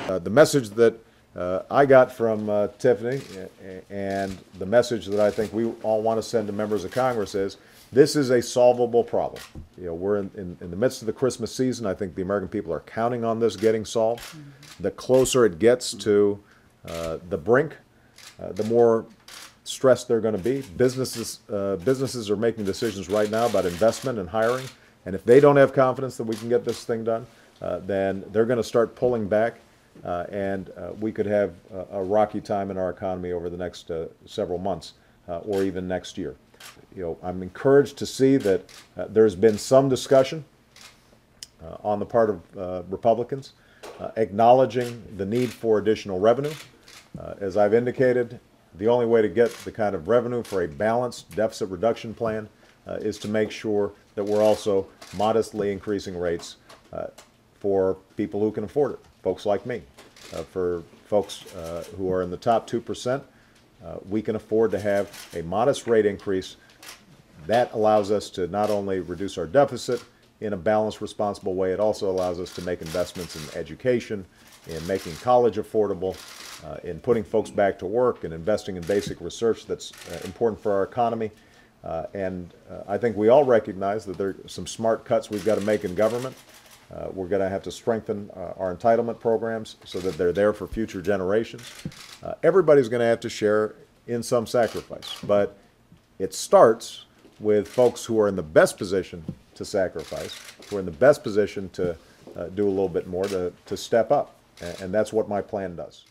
The message that I got from Tiffany and the message that I think we all want to send to members of Congress is this is a solvable problem. You know, we're in the midst of the Christmas season. I think the American people are counting on this getting solved. The closer it gets to the brink, the more stressed they're going to be. Businesses are making decisions right now about investment and hiring, and if they don't have confidence that we can get this thing done, then they're going to start pulling back, and we could have a rocky time in our economy over the next several months, or even next year. You know, I'm encouraged to see that there's been some discussion on the part of Republicans acknowledging the need for additional revenue. As I've indicated, the only way to get the kind of revenue for a balanced deficit reduction plan is to make sure that we're also modestly increasing rates for people who can afford it, folks like me. For folks who are in the top 2%, we can afford to have a modest rate increase. That allows us to not only reduce our deficit in a balanced, responsible way, it also allows us to make investments in education, in making college affordable, in putting folks back to work, and investing in basic research that's important for our economy. And I think we all recognize that there are some smart cuts we've got to make in government. We're going to have to strengthen our entitlement programs so that they're there for future generations. Everybody's going to have to share in some sacrifice, but it starts with folks who are in the best position to sacrifice, who are in the best position to do a little bit more, to step up. And that's what my plan does.